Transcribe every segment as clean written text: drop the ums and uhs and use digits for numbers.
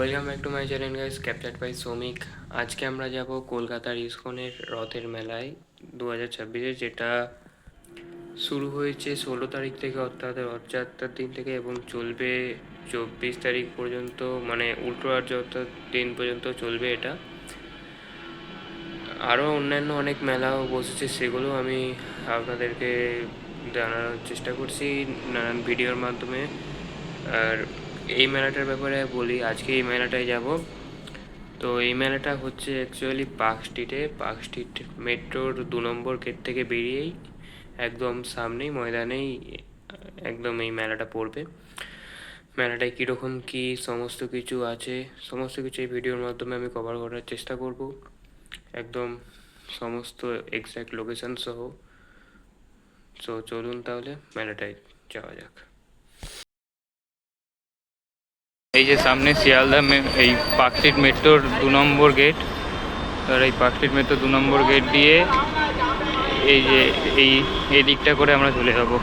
Welcome back to my channel guys, captured by Shramik. আজকে আমরা যাব কলকাতার ইসকনের রথের মেলায় 2026-এ, যেটা শুরু হয়েছে 16 তারিখ থেকে, অর্থাৎ রথযাত্রার দিন থেকে, এবং চলবে 24 তারিখ পর্যন্ত, মানে উল্টো রথযাত্রার দিন পর্যন্ত চলবে এটা। আরও অন্যান্য অনেক মেলাও বসেছে, সেগুলো আমি আপনাদেরকে জানানোর চেষ্টা করছি নানান ভিডিওর মাধ্যমে। আর এই মেলাটার ব্যাপারে বলি, আজকে এই মেলাটায় যাব। তো এই মেলাটা হচ্ছে অ্যাকচুয়ালি পার্ক স্ট্রিট মেট্রোর 2 নম্বর গেট থেকে বেরিয়েই একদম সামনেই ময়দানেই একদম এই মেলাটা পড়বে। মেলাটায় কীরকম কী সমস্ত কিছু আছে, সমস্ত কিছু এই ভিডিওর মাধ্যমে আমি কভার করার চেষ্টা করব, একদম সমস্ত এক্স্যাক্ট লোকেশন সহ। সো চলুন তাহলে মেলাটায় যাওয়া যাক। এই যে সামনে শিয়ালদা এই পার্ক স্ট্রিট মেট্রোর 2 নম্বর গেট, আর এই পার্ক স্ট্রিট মেট্রো 2 নম্বর গেট দিয়ে এই যে এই দিকটা করে আমরা চলে যাবো।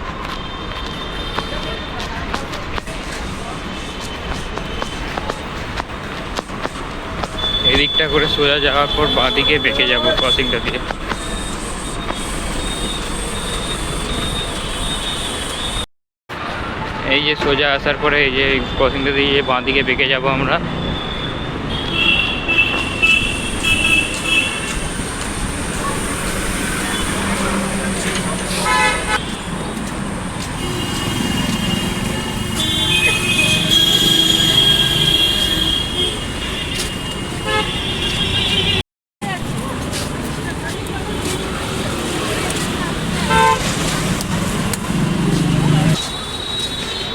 এই দিকটা করে সোজা যাওয়ার পর বাঁ দিকে বেঁকে যাবো ক্রসিংটা দিয়ে। এই যে সোজা আসার পরে এই যে ক্রসিংটা দিয়ে বাঁ দিকে বেঁকে যাবো আমরা।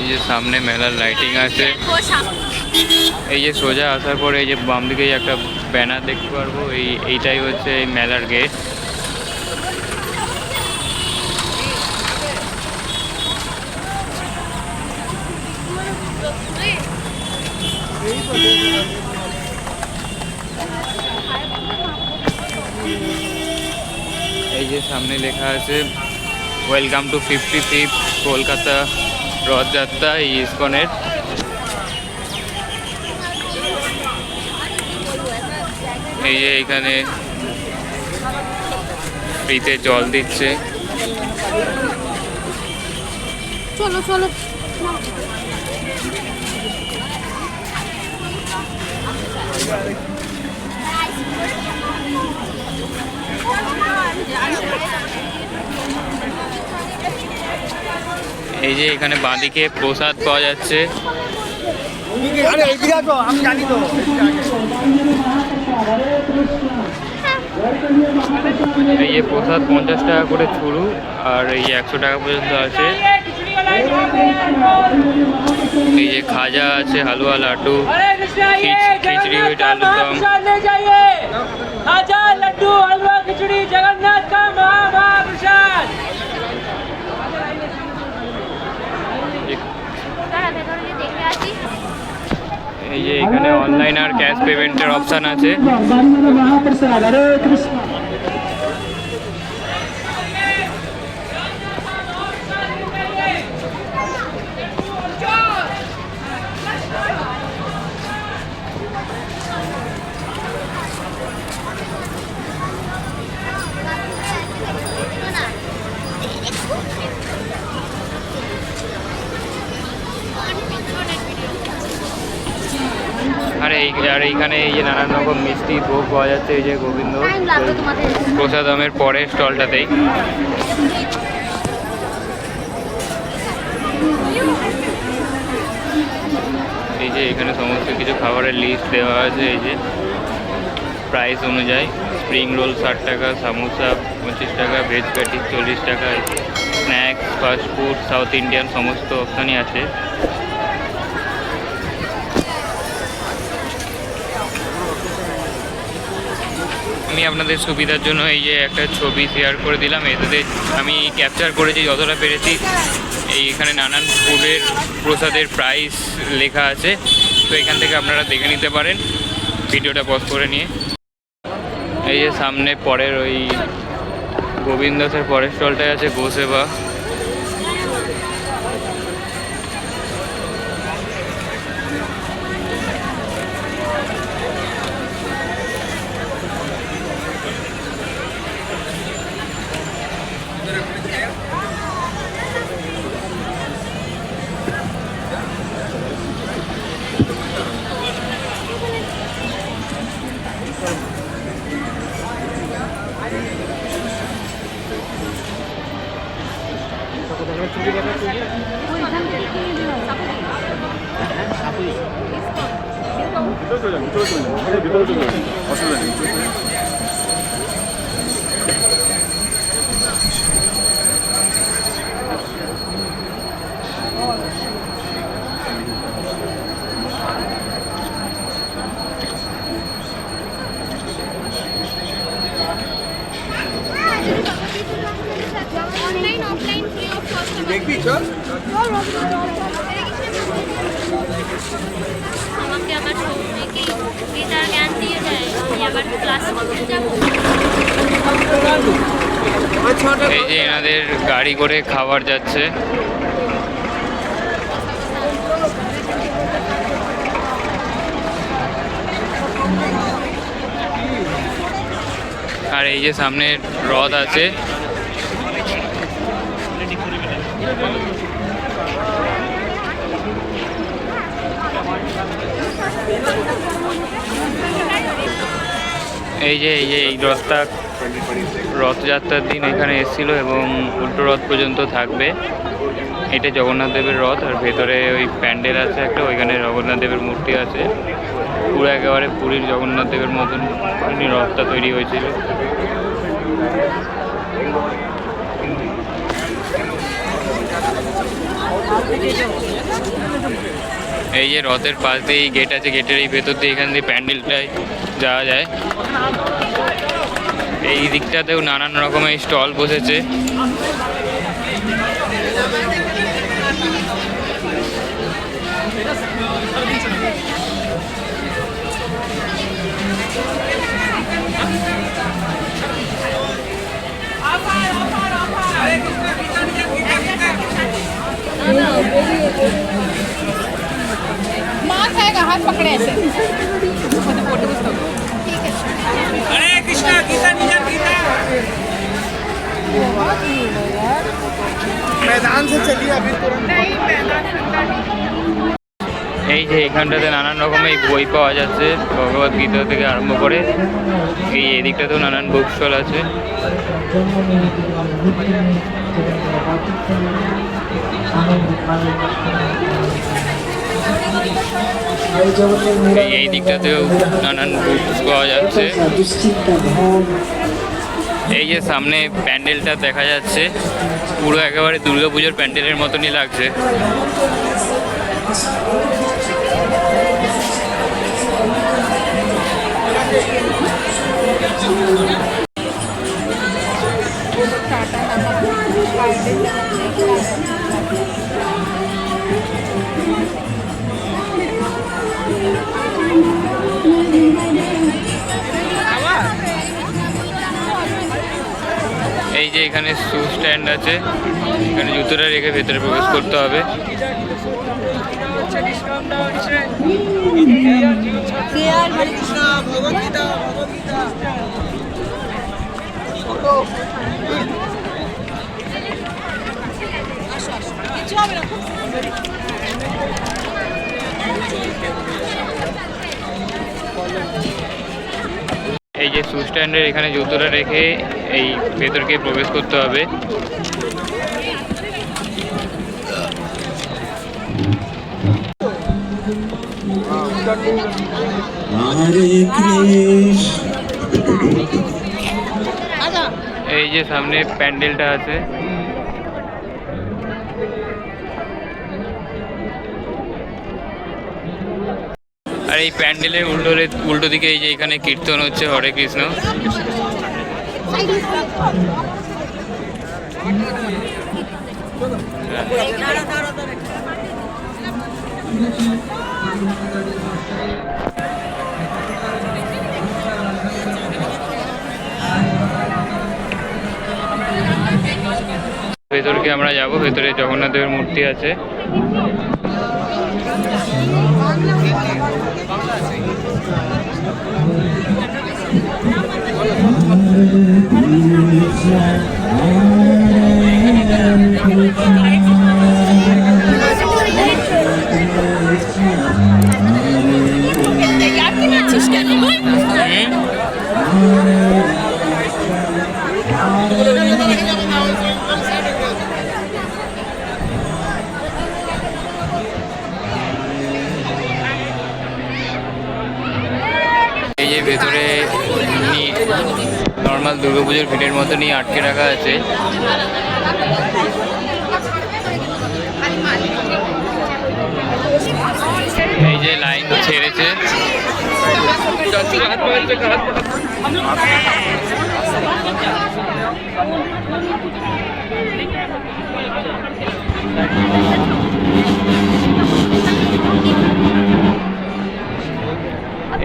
এই যে সামনে মেলার লাইটিং আছে। এই যে সোজা আসার পরে এই যে বাম দিকে একটা ব্যানার দেখতে পারবো, এইটাই হচ্ছে এই মেলার গেট। এই যে সামনে লেখা আছে welcome to 55th Kolkata Rathyatra ইসকনের। এই যে এখানে ফ্রিতে জল দিচ্ছে। চলো চলো। এই যে এখানে বাঁদিকে প্রসাদ পাওয়া যাচ্ছে। এই যে প্রসাদ 50 টাকা করে শুরু, আর এই 100 টাকা পর্যন্ত আছে। এই যে খাজা আছে, হালুয়া, লাড্ডু, খিচড়ি, আলুদম। खाजा लड्डू हलवा खिचड़ी जगन्नाथ का महाप्रसाद। এই যে এখানে অনলাইন আর ক্যাশ পেমেন্টের অপশন আছে। আর এইখানে এই যে নানান রকম মিষ্টি ভোগ পাওয়া যাচ্ছে। এই যে গোবিন্দ প্রসাদমের পরের স্টলটাতেই। এই যে এখানে সমস্ত কিছু খাবারের লিস্ট দেওয়া আছে। এই যে প্রাইস অনুযায়ী স্প্রিং রোল 60 টাকা, সামোসা 25 টাকা, ভেজ প্যাটিস 40 টাকা, snacks, fast food, south Indian সমস্ত অপশানই আছে। আমি আপনাদের সুবিধার জন্য এই যে একটা ছবি শেয়ার করে দিলাম, এতে আমি ক্যাপচার করেছি যতটা পেরেছি। এখানে নানান ফুডের প্রসাদের প্রাইস লেখা আছে, তো এখান থেকে আপনারা দেখে নিতে পারেন ভিডিওটা পজ করে নিয়ে। এই যে সামনে পরের ওই গোবিন্দ দাসের পরের স্টলটায় আছে Gosaba. Online offline free of cost দেখবি চল। আমাকে আবার সৌমিকে গীতার জ্ঞান দিয়ে দেয়, আমি আবার ক্লাস করতে যাবো। এই যে এনাদের গাড়ি করে খাবার যাচ্ছে। আর এই যে সামনে হ্রদ আছে। এই যে এই রথটা রথযাত্রার দিন এখানে এসেছিল এবং উল্টো রথ পর্যন্ত থাকবে। এটা জগন্নাথ দেবের রথ, আর ভেতরে ওই প্যান্ডেল আছে একটা, ওইখানে জগন্নাথ দেবের মূর্তি আছে। পুরো একেবারে পুরীর জগন্নাথ দেবের মতন রথটা তৈরি হয়েছিল। এই যে রথের পাশ দিয়ে গেট আছে, গেটের এই ভেতর দিয়ে এখান দিয়ে প্যান্ডেলটায় যাওয়া যায়। এই দিকটাতেও নানান রকমের স্টল বসেছে। माँ खाएगा, हाथ पकड़े ऐसे। हरे कृष्णा गीता निजा गीता। मैदान से चलिए अभी तुरंत। এই যে এখানটাতে নানান রকমের বই পাওয়া যাচ্ছে, ভগবত গীতা থেকে আরম্ভ করে। এই এদিকটাতেও নানান বুক স্টল আছে। এই দিকটাতেও নানান বুকস পাওয়া যাচ্ছে। এই যে সামনে প্যান্ডেলটা দেখা যাচ্ছে, পুরো একেবারে দুর্গাপুজোর প্যান্ডেলের মতনই লাগছে। এই যে এখানে শু স্ট্যান্ড আছে, এখানে জুতোটা রেখে ভেতরে প্রবেশ করতে হবে। हरे कृष्णा भगवत गीता भगवत गीता। এই যে শু স্ট্যান্ডের এখানে জুতোটা রেখে এই ভেতরকে প্রবেশ করতে হবে। এই যে সামনে প্যান্ডেলটা আছে। আর এই প্যান্ডেলের উল্টো দিকে এই যে এখানে কীর্তন হচ্ছে হরে কৃষ্ণ। ভেতরকে আমরা যাব, ভেতরে জগন্নাথ দেবের মূর্তি আছে। ভেতরে নর্মাল দুর্গাপুজোর ভিড়ের মতনই আটকে রাখা আছে। এই যে লাইন ছেড়েছে,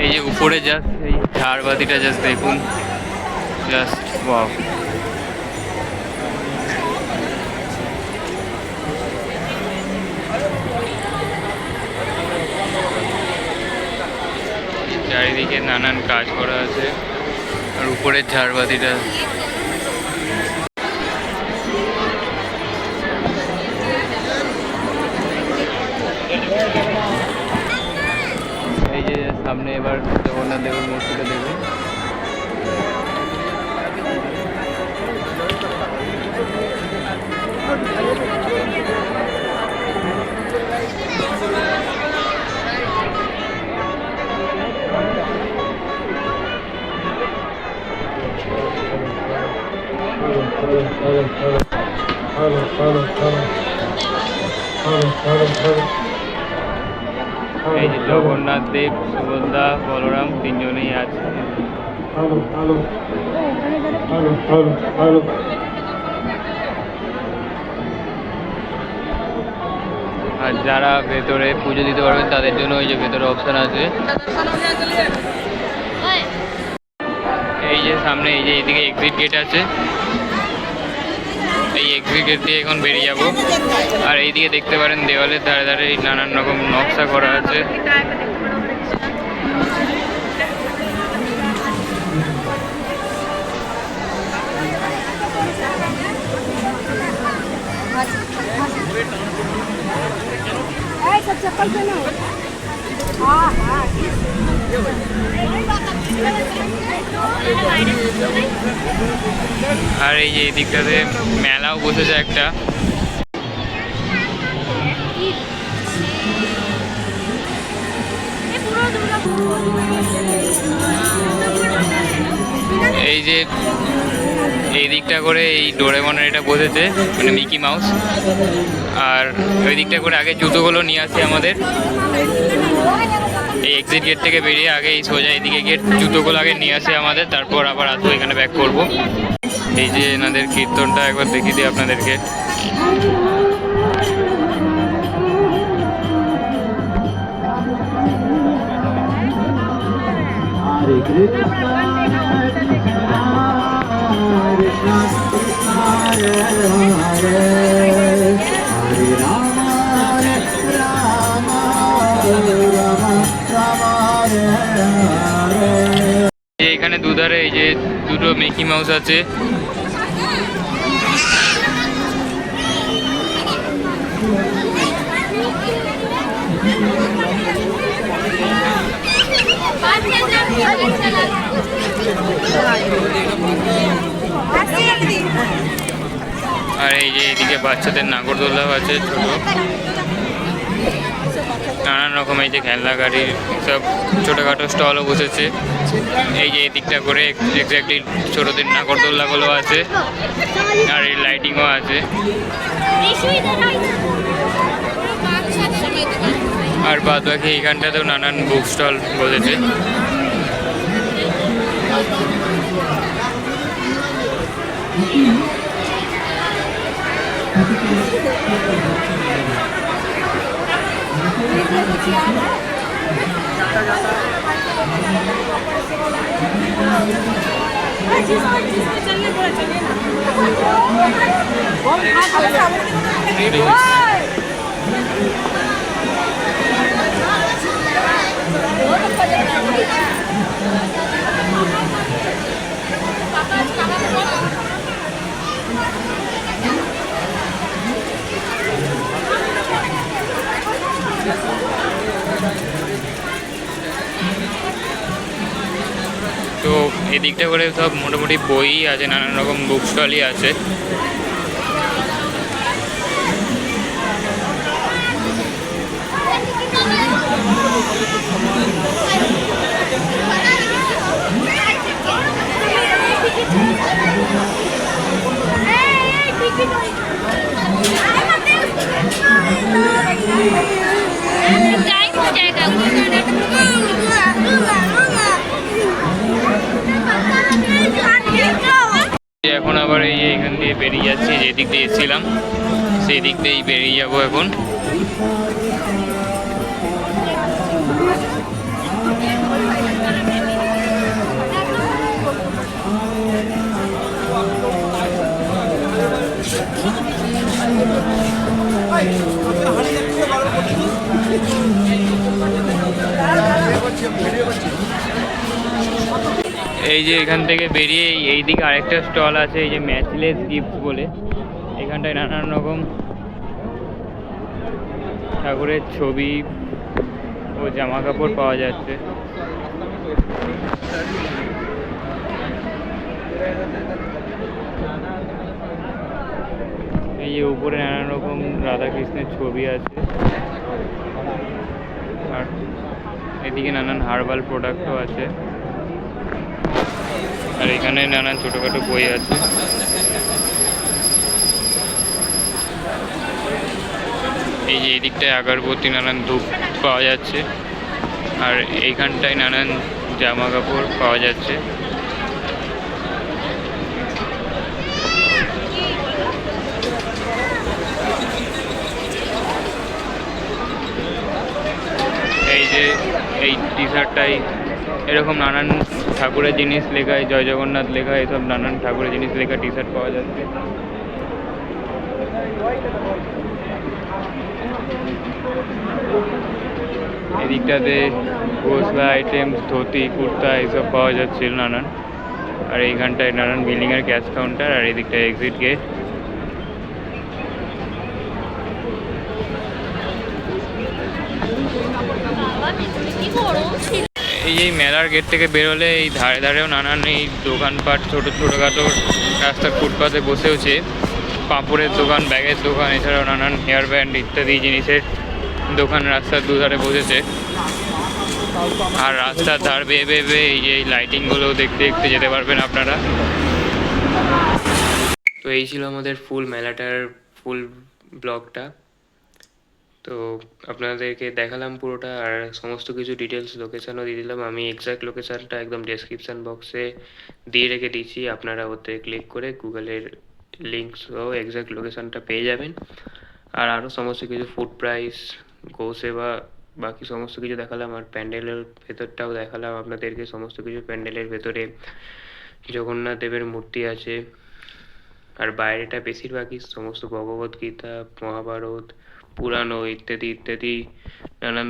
এই যে উপরে জাস্ট এই ঝাড়বাতিটা জাস্ট দেখুন, জাস্ট ওয়াও। চারিদিকে নানান কাজ করা আছে, আর উপরের ঝাড়বাতিটা এই যে সামনে এবার জগন্নাথ দেবের মূর্তিটা দেখুন। এই যে জগন্নাথ দেব, সুভদ্রা, বলরাম তিনজনেই আছে। আর যারা ভেতরে পুজো দিতে পারবেন তাদের জন্য ওই যে ভেতরে অপশান আছে। এই যে সামনে এই যে এইদিকে এক্সিট গেট আছে, এই এক্সিট গেট দিয়ে এখন বেরিয়ে যাব। আর এইদিকে দেখতে পারেন দেওয়ালের ধারে ধারে নানান রকম নকশা করা আছে। আর এই যে এই দিকটাতে মেলাও বসেছে একটা। এই যে এই দিকটা করে এই ডোরেমনের এটা বসেছে, মানে মিকি মাউস। আর ওই দিকটা করে আগে জুতোগুলো নিয়ে আসে আমাদের এই এক্সিট গেট থেকে বেরিয়ে, আগে এই সোজা এদিকে গিয়ে জুতোগুলো আগে নিয়ে আসে আমাদের, তারপর আবার আসবো এখানে ব্যাক করব। এই যে এনাদের কীর্তনটা একবার দেখিয়ে দিই আপনাদেরকে। এখানে দুধারে এই যে দুটো মিকি মাউস আছে। আর এই যে এদিকে বাচ্চাদের নাগরদোলাও আছে ছোট, নানান রকম এই যে খেলনা গাড়ির সব ছোটোখাটো স্টলও বসেছে। এই যে এদিকটা করে এক্স্যাক্টলি ছোটোদের নাগরদোলাগুলো আছে, আর এই লাইটিংও আছে। আর বাদ বাকি এইখানটাতেও নানান বুক স্টল বসেছে। তো এদিকটা করে সব মোটামুটি বই আছে, নানান রকম বুক স্টলই আছে। যাই কোনো জায়গা এখন আবার এইখান দিয়ে বেরিয়ে যাচ্ছি, যে দিক দিয়ে এসেছিলাম সেই দিক দিয়েই বেরিয়ে যাবো এখন। এই যে এখান থেকে বেরিয়ে এই দিকে আরেকটা স্টল আছে, এই যে ম্যাচলেস গিফট বলে, এখানটায় নানান রকম ঠাকুরের ছবি ও জামা কাপড় পাওয়া যাচ্ছে। এই যে উপরে নানান রকম রাধাকৃষ্ণের ছবি আছে, আর এদিকে নানান হার্বাল প্রোডাক্টও আছে, আর এখানে নানান ছোটোখাটো বই আছে। এই যে এই দিকটায় আগরবত্তি নানান ধূপ পাওয়া যাচ্ছে, আর এইখানটায় নানান জামা কাপড় পাওয়া যাচ্ছে। এই যে এই টি শার্টটাই এরকম নানান ঠাকুরের জিনিস লেখা, জয় জগন্নাথ লেখা, এসব নানান ঠাকুরের জিনিস লেখা টি শার্ট পাওয়া যাচ্ছে। এদিকটাতে গোসলা আইটেম, ধুতি, কুর্তা এইসব পাওয়া যাচ্ছিল নানান, আর এইখানটায় নানান বিল্ডিংয়ের ক্যাশ কাউন্টার, আর এদিকটায় এক্সিট গেট। এই যে মেলার গেট থেকে বেরোলে এই ধারে ধারেও নানান এই দোকানপাট, ছোটোখাটো রাস্তার ফুটপাতে বসেওছে পাঁপড়ের দোকান, ব্যাগের দোকান, এছাড়াও নানান হেয়ার ব্যান্ড ইত্যাদি জিনিসের দোকান রাস্তার দুধারে বসেছে। আর রাস্তার ধার বেয়ে বেয়ে এই যে লাইটিংগুলো দেখতে দেখতে যেতে পারবেন আপনারা। তো এই ছিল আমাদের ফুল মেলাটার ফুল ব্লগটা। তো আপনাদেরকে দেখালাম পুরোটা, আর সমস্ত কিছু ডিটেলস লোকেশানও দিয়ে দিলাম। আমি এক্স্যাক্ট লোকেশানটা একদম ডেসক্রিপশান বক্সে দিয়ে রেখে দিচ্ছি, আপনারা ওতে ক্লিক করে গুগলের লিঙ্ক সহ এক্স্যাক্ট লোকেশানটা পেয়ে যাবেন। আর আরও সমস্ত কিছু ফুড প্রাইস, গৌসেবা, বাকি সমস্ত কিছু দেখালাম, আর প্যান্ডেলের ভেতরটাও দেখালাম আপনাদেরকে। সমস্ত কিছু প্যান্ডেলের ভেতরে জগন্নাথ দেবের মূর্তি আছে, আর বাইরেটা বেশিরভাগই সমস্ত ভগবদ্গীতা, মহাভারত, পুরানো ইত্যাদি ইত্যাদি নানান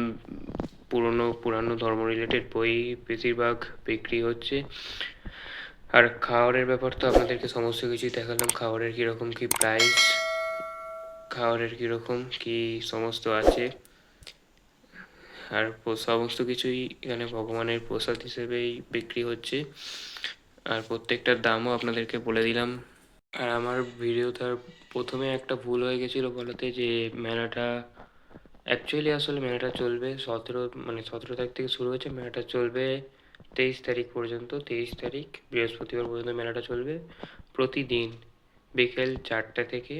পুরানো ধর্ম রিলেটেড বই বেশিরভাগ বিক্রি হচ্ছে। আর খাওয়ারের ব্যাপার তো আপনাদেরকে সমস্ত কিছুই দেখালাম, খাওয়ারের কীরকম কী প্রাইস, খাওয়ারের কীরকম কী সমস্ত আছে, আর সমস্ত কিছুই এখানে ভগবানের প্রসাদ হিসেবেই বিক্রি হচ্ছে, আর প্রত্যেকটার দামও আপনাদেরকে বলে দিলাম। আর আমার ভিডিওটার প্রথমে একটা ভুল হয়ে গেছিলো বলাতে, যে মেলাটা অ্যাকচুয়ালি আসলে মেলাটা চলবে 17 তারিখ থেকে শুরু হয়েছে, মেলাটা চলবে 23 তারিখ পর্যন্ত। 23 তারিখ বৃহস্পতিবার পর্যন্ত মেলাটা চলবে, প্রতিদিন বিকেল 4টা থেকে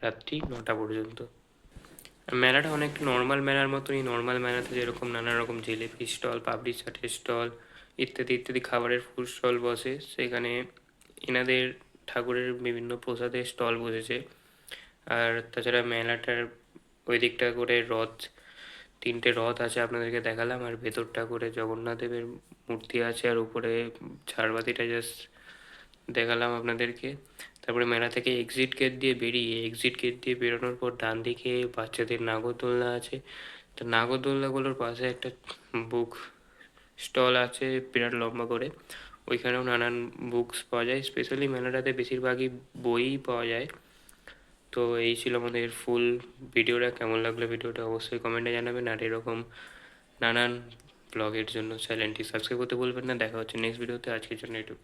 রাত্রি 9টা পর্যন্ত। মেলাটা অনেক নর্মাল মেলার মতোই, নর্মাল মেলাতে যেরকম নানা রকম জিলিপি স্টল, পাপড়ি চাটের স্টল ইত্যাদি ইত্যাদি খাবারের ফুড স্টল বসে, সেখানে এনাদের ঠাকুরের বিভিন্ন প্রসাদের স্টল বসেছে। আর তাছাড়া মেলাটার ওই দিকটা করে রথ, 3টে রথ আছে আপনাদেরকে দেখালাম, আর ভেতরটা করে জগন্নাথ দেবের মূর্তি আছে, আর উপরে ঝাড়বাতিটা জাস্ট দেখালাম আপনাদেরকে। তারপরে মেলা থেকে এক্সিট গেট দিয়ে বেরোনোর পর ডান দিকে বাচ্চাদের নাগরদোলনা আছে। তো নাগরদোলনাগুলোর পাশে একটা বুক স্টল আছে বিরাট লম্বা করে, ওইখানেও নানান বুকস পাওয়া যায়। স্পেশালি মেলাটাতে বেশিরভাগই বই পাওয়া যায়। তো এই ছিল আমাদের ফুল ভিডিওটা। কেমন লাগলো ভিডিওটা অবশ্যই কমেন্টে জানাবেন, আর এরকম নানান ব্লগের জন্য চ্যানেলটি সাবস্ক্রাইব করতে ভুলবেন না। দেখা হচ্ছে নেক্সট ভিডিওতে, আজকের জন্য এটুকু।